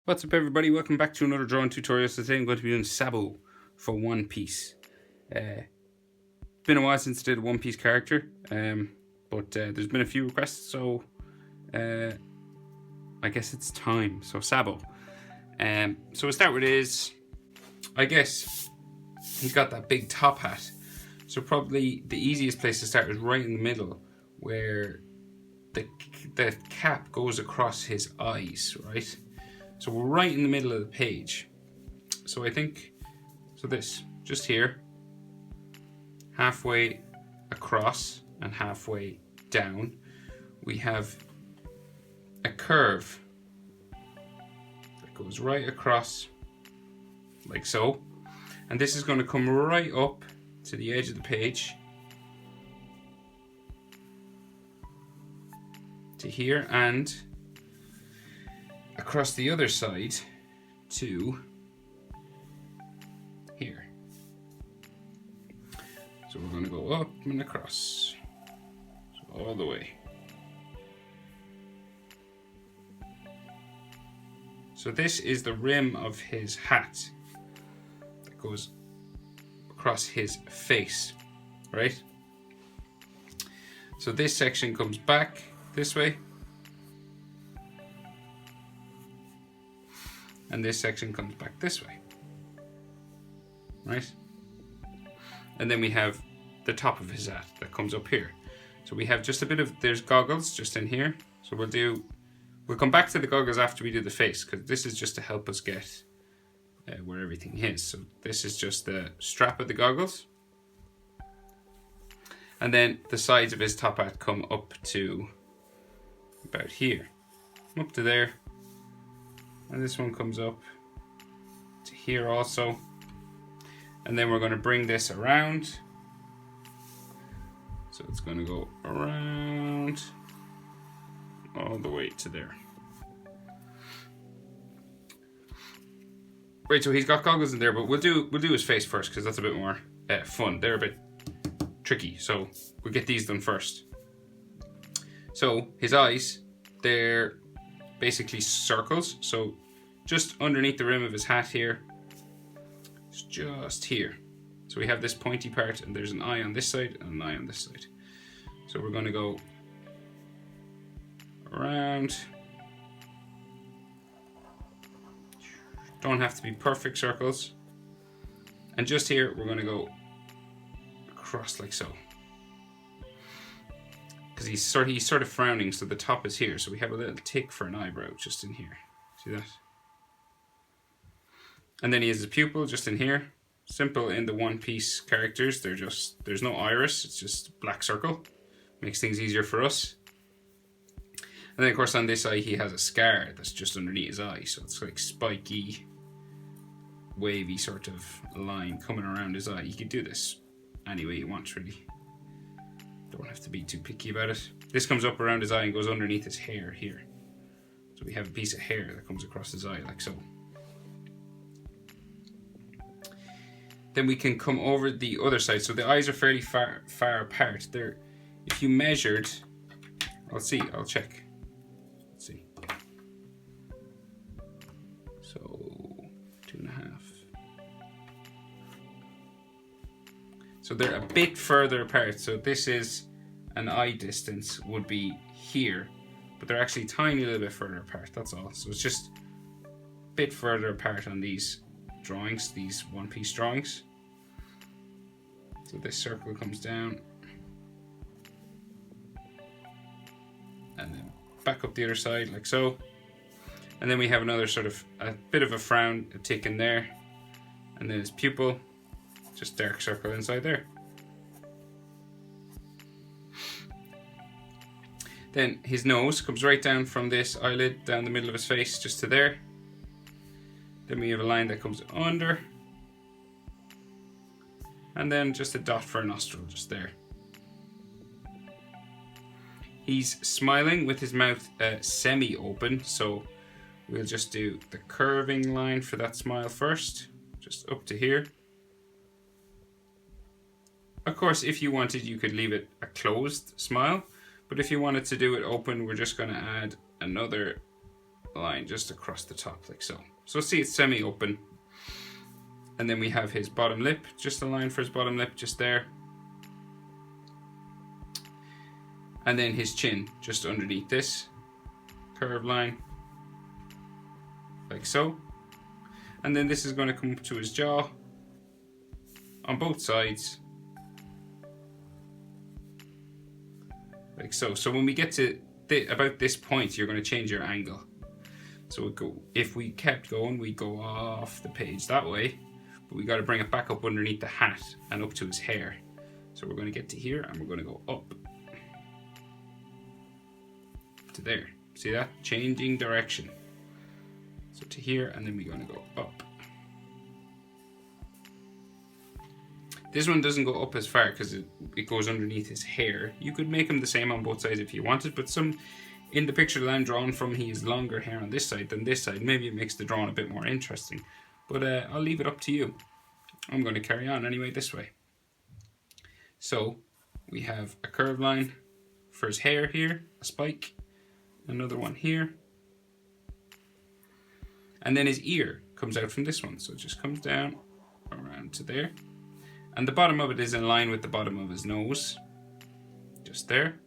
What's up everybody, welcome back to another drawing tutorial. So today I'm going to be doing Sabo for One Piece. Been a while since I did a One Piece character, but there's been a few requests, so I guess it's time. So Sabo. So we'll start with his, I guess he's got that big top hat. So probably the easiest place to start is right in the middle where the cap goes across his eyes, right? So we're right in the middle of the page. So I think, so this, just here, halfway across and halfway down, we have a curve that goes right across like so. And this is going to come right up to the edge of the page to here and across the other side to here. So we're going to go up and across, so all the way. So this is the rim of his hat that goes across his face, right? So this section comes back this way, and this section comes back this way, right? And then we have the top of his hat that comes up here. So we have just a bit of, there's goggles just in here. So we'll come back to the goggles after we do the face, because this is just to help us get where everything is. So this is just the strap of the goggles. And then the sides of his top hat come up to about here, up to there. And this one comes up to here also. And then we're going to bring this around. So it's going to go around all the way to there. Right, so he's got goggles in there, but we'll do his face first because that's a bit more fun. They're a bit tricky, so we'll get these done first. So his eyes, they're basically circles. So just underneath the rim of his hat here, it's just here. So we have this pointy part and there's an eye on this side and an eye on this side. So we're going to go around. Don't have to be perfect circles. And just here we're going to go across like so. Because he's sort of frowning, so the top is here. So we have a little tick for an eyebrow just in here. See that? And then he has a pupil just in here. Simple in the One Piece characters. There's no iris, it's just a black circle. Makes things easier for us. And then of course on this eye he has a scar that's just underneath his eye. So it's like spiky, wavy sort of line coming around his eye. You could do this any way you want, really. Don't have to be too picky about it. This comes up around his eye and goes underneath his hair here. So we have a piece of hair that comes across his eye like so. Then we can come over the other side. So the eyes are fairly far apart. They're, if you measured, I'll check. Let's see. So 2.5. So they're a bit further apart. So this is an eye distance would be here, but they're actually tiny little bit further apart. That's all. So it's just a bit further apart on these drawings, these One Piece drawings. So this circle comes down and then back up the other side like so. And then we have another sort of a bit of a frown, a tick in there, and then his pupil, just dark circle inside there. Then his nose comes right down from this eyelid down the middle of his face just to there. Then we have a line that comes under, and then just a dot for a nostril just there. He's smiling with his mouth semi-open, so we'll just do the curving line for that smile first, just up to here. Of course, if you wanted, you could leave it a closed smile, but if you wanted to do it open, we're just going to add another line just across the top like so. So see, it's semi-open. And then we have his bottom lip, just a line for his bottom lip just there. And then his chin just underneath this curved line like so. And then this is going to come up to his jaw on both sides like so. So when we get to about this point, you're going to change your angle. So if we kept going, we'd go off the page that way, but we got to bring it back up underneath the hat and up to his hair. So we're going to get to here and we're going to go up to there. See that? Changing direction. So to here, and then we're going to go up. This one doesn't go up as far because it goes underneath his hair. You could make him the same on both sides if you wanted, but in the picture that I'm drawing from, he has longer hair on this side than this side. Maybe it makes the drawing a bit more interesting, but I'll leave it up to you. I'm going to carry on anyway this way. So we have a curved line for his hair here, a spike, another one here, and then his ear comes out from this one. So it just comes down around to there. And the bottom of it is in line with the bottom of his nose, just there.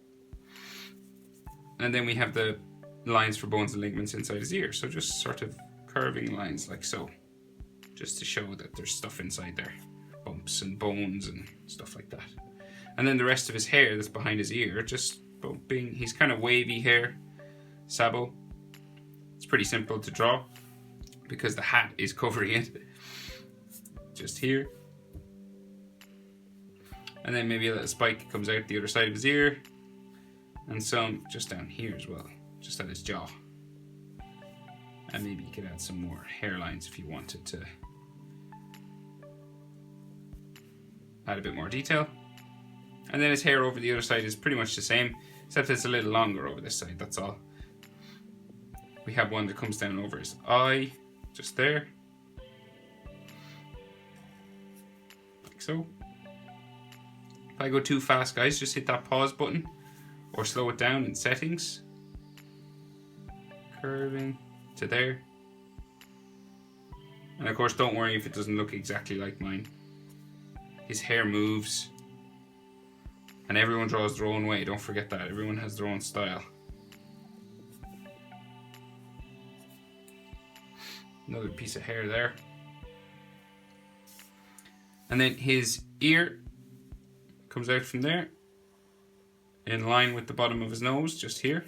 And then we have the lines for bones and ligaments inside his ear. So just sort of curving lines like so, just to show that there's stuff inside there, bumps and bones and stuff like that. And then the rest of his hair that's behind his ear, just bumping. He's kind of wavy hair, Sabo. It's pretty simple to draw because the hat is covering it. Just here. And then maybe a little spike comes out the other side of his ear. And some just down here as well, just at his jaw. And maybe you could add some more hairlines if you wanted to add a bit more detail. And then his hair over the other side is pretty much the same, except it's a little longer over this side, that's all. We have one that comes down over his eye, just there. Like so. If I go too fast, guys, just hit that pause button or slow it down in settings. Curving to there. And of course, don't worry if it doesn't look exactly like mine. His hair moves. And everyone draws their own way, don't forget that. Everyone has their own style. Another piece of hair there. And then his ear comes out from there, in line with the bottom of his nose, just here.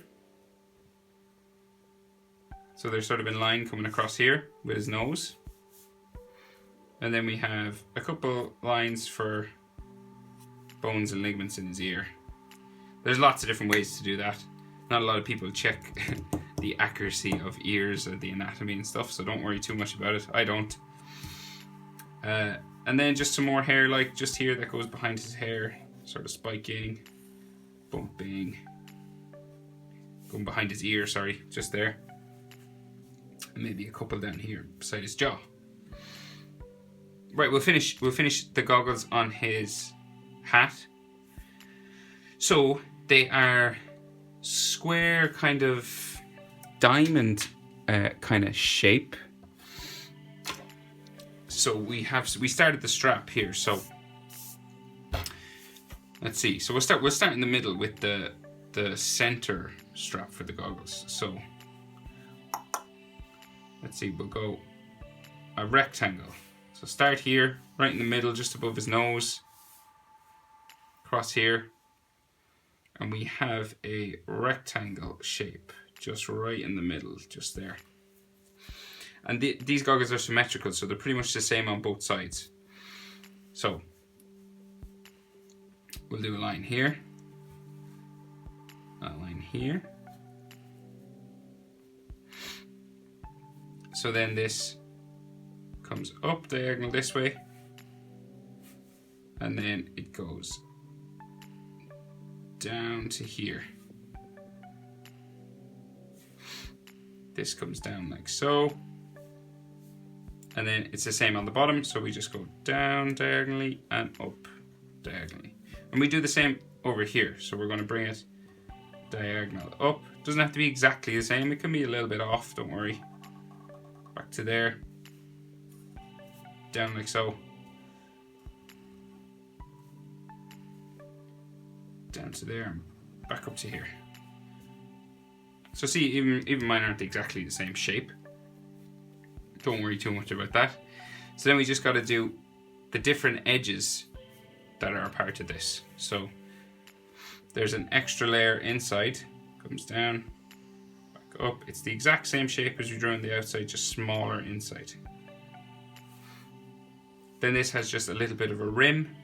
So they're sort of in line coming across here with his nose. And then we have a couple lines for bones and ligaments in his ear. There's lots of different ways to do that. Not a lot of people check the accuracy of ears or the anatomy and stuff, so don't worry too much about it. I don't. And then just some more hair, like just here, that goes behind his hair, sort of spiking, bumping, going behind his ear, sorry, just there. And maybe a couple down here beside his jaw. Right, we'll finish the goggles on his hat. So they are square, kind of diamond kind of shape. So we started the strap here. So let's see. So we'll start in the middle with the center strap for the goggles. So let's see. We'll go a rectangle. So start here, right in the middle, just above his nose. Across here. And we have a rectangle shape just right in the middle, just there. And these goggles are symmetrical, so they're pretty much the same on both sides. So we'll do a line here, a line here. So then this comes up diagonal this way, and then it goes down to here. This comes down like so. And then it's the same on the bottom, so we just go down diagonally and up diagonally. And we do the same over here. So we're going to bring it diagonal up. Doesn't have to be exactly the same. It can be a little bit off, don't worry. Back to there. Down like so. Down to there and back up to here. So see, even mine aren't exactly the same shape. Don't worry too much about that. So then we just got to do the different edges that are a part of this. So there's an extra layer inside, comes down, back up. It's the exact same shape as we drew on the outside, just smaller inside. Then this has just a little bit of a rim,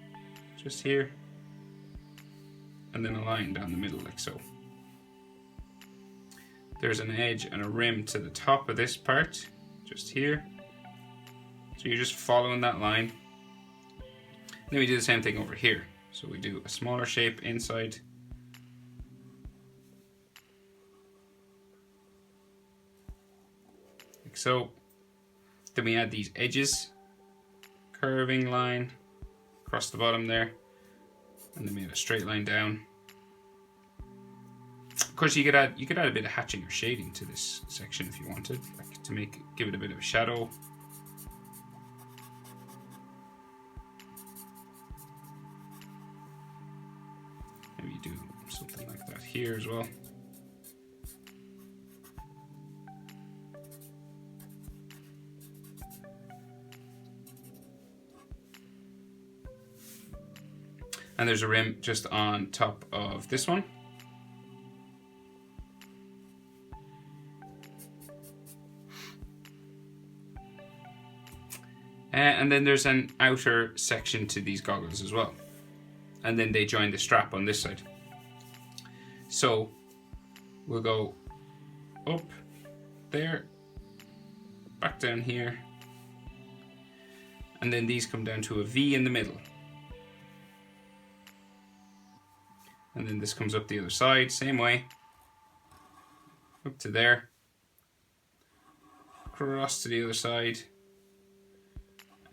just here, and then a line down the middle like so. There's an edge and a rim to the top of this part, just here. So you're just following that line. Then we do the same thing over here. So we do a smaller shape inside. Like so. Then we add these edges. Curving line across the bottom there. And then we have a straight line down. Of course, you could add a bit of hatching or shading to this section if you wanted, like to give it a bit of a shadow. Maybe do something like that here as well. And there's a rim just on top of this one. And then there's an outer section to these goggles as well. And then they join the strap on this side. So we'll go up there, back down here, and then these come down to a V in the middle. And then this comes up the other side, same way, up to there, across to the other side,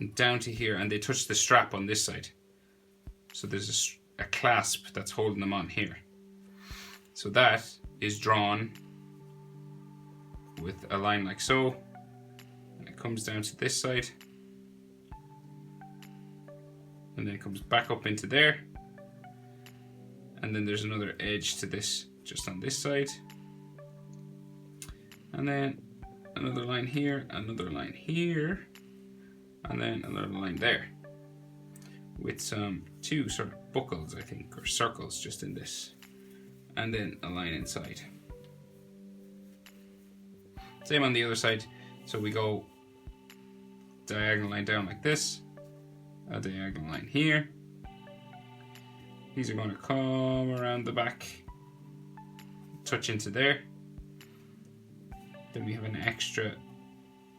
and down to here, and they touch the strap on this side. So there's a clasp that's holding them on here. So that is drawn with a line like so, and it comes down to this side, and then it comes back up into there, and then there's another edge to this just on this side, and then another line here, another line here, and then another line there, with some two sort of buckles, I think, or circles just in this, and then a line inside. Same on the other side. So we go diagonal line down like this, a diagonal line here. These are going to come around the back, touch into there. Then we have an extra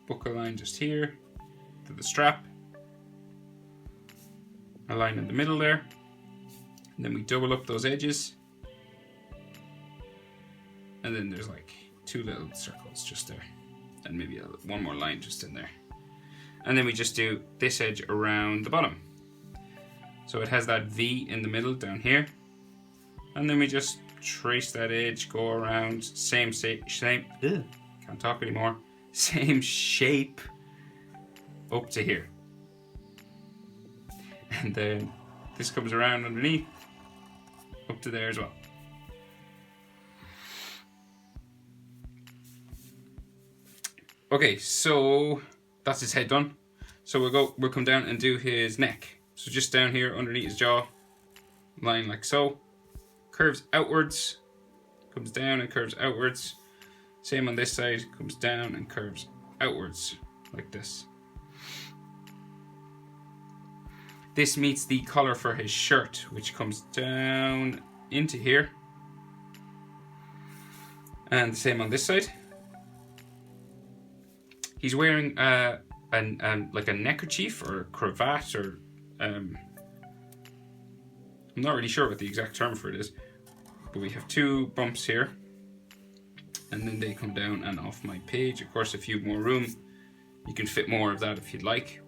buckle line just here to the strap, a line in the middle there, and then we double up those edges, and then there's like two little circles just there, and maybe one more line just in there, and then we just do this edge around the bottom, so it has that V in the middle down here, and then we just trace that edge, go around, same shape, can't talk anymore, same shape up to here, and then this comes around underneath up to there as well. Okay, so that's his head done. So we'll come down and do his neck. So just down here underneath his jaw, line like so, curves outwards, comes down and curves outwards. Same on this side, comes down and curves outwards like this. This meets the collar for his shirt, which comes down into here. And the same on this side. He's wearing like a neckerchief or a cravat, or I'm not really sure what the exact term for it is, but we have two bumps here, and then they come down and off my page. Of course, if you have more room, you can fit more of that if you'd like.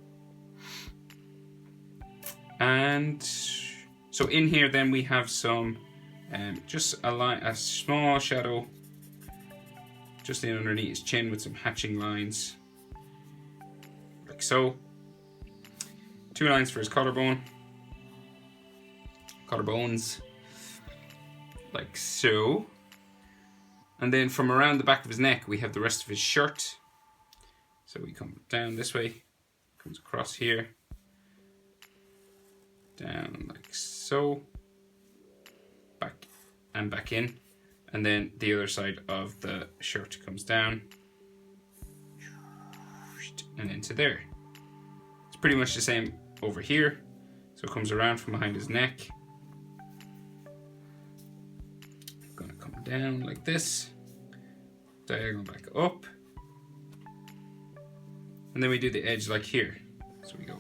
And so in here then we have some Just a line, a small shadow just in underneath his chin with some hatching lines, like so. 2 lines for his collarbones, like so. And then from around the back of his neck, we have the rest of his shirt. So we come down this way, comes across here, down like so, back and back in. And then the other side of the shirt comes down and into there. It's pretty much the same over here. So it comes around from behind his neck. Gonna come down like this, diagonal back up. And then we do the edge like here. So we go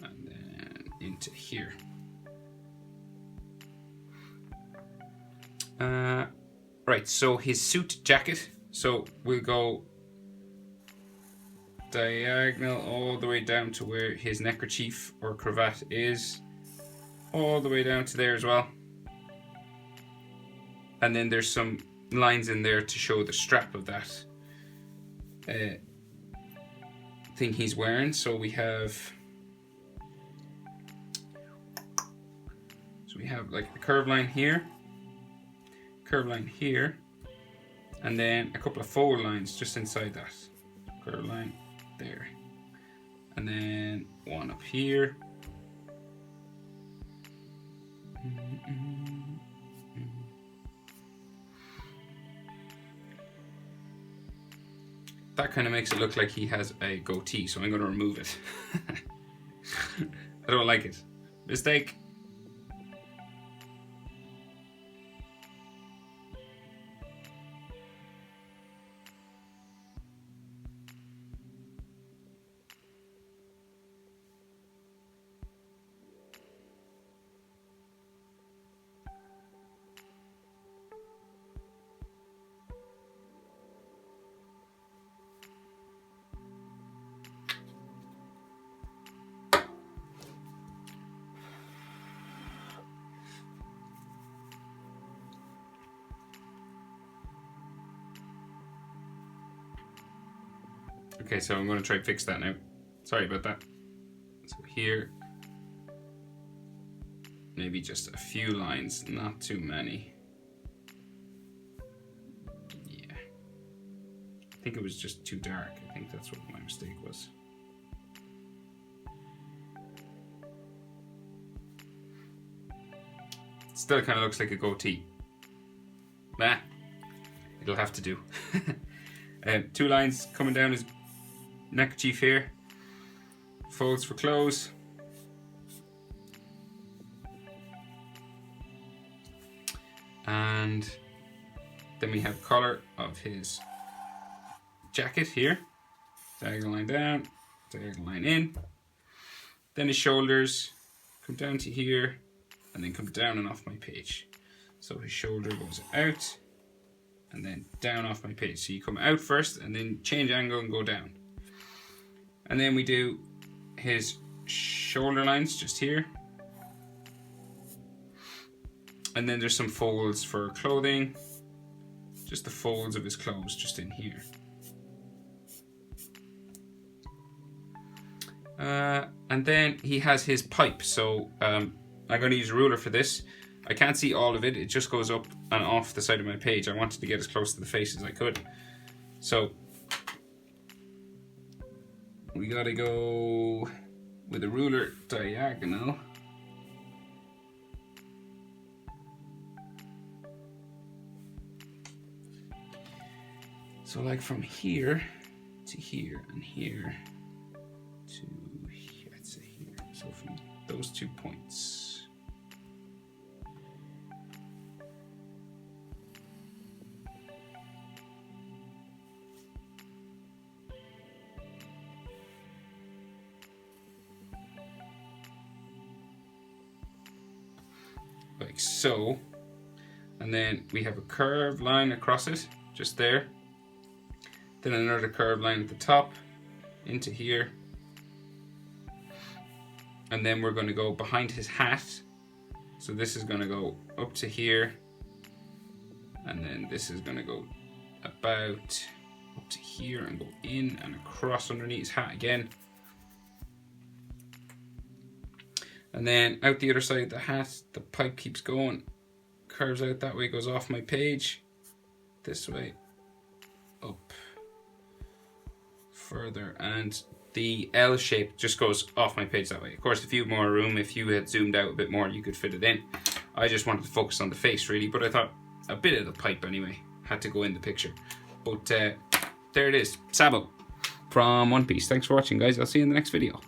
and then into here. Right, so his suit jacket. So we'll go diagonal all the way down to where his neckerchief or cravat is. All the way down to there as well. And then there's some lines in there to show the strap of that thing he's wearing. So we have like a curved line here, and then a couple of fold lines just inside that. Curved line there, and then one up here. That kind of makes it look like he has a goatee, so I'm going to remove it. I don't like it. Mistake. Okay, so I'm going to try to fix that now. Sorry about that. So here, maybe just a few lines, not too many. Yeah. I think it was just too dark. I think that's what my mistake was. It still kind of looks like a goatee. Nah, it'll have to do. 2 lines coming down his neckerchief here, folds for clothes, and then we have collar of his jacket here, diagonal line down, diagonal line in, then his shoulders come down to here and then come down and off my page. So his shoulder goes out and then down off my page. So you come out first and then change angle and go down. And then we do his shoulder lines just here. And then there's some folds for clothing. Just the folds of his clothes just in here. And then he has his pipe. So I'm going to use a ruler for this. I can't see all of it. It just goes up and off the side of my page. I wanted to get as close to the face as I could. So we gotta go with a ruler diagonal. So like from here to here and here to here, I'd say here. So from those 2 points. Like so, and then we have a curved line across it, just there. Then another curved line at the top, into here. And then we're going to go behind his hat, So this is going to go up to here, and then this is going to go about up to here and go in and across underneath his hat again. And then out the other side of the hat, the pipe keeps going, curves out that way, goes off my page, this way, up, further, and the L shape just goes off my page that way. Of course, if you had more room, if you had zoomed out a bit more, you could fit it in. I just wanted to focus on the face really, but I thought a bit of the pipe anyway had to go in the picture. But there it is, Sabo from One Piece. Thanks for watching, guys. I'll see you in the next video.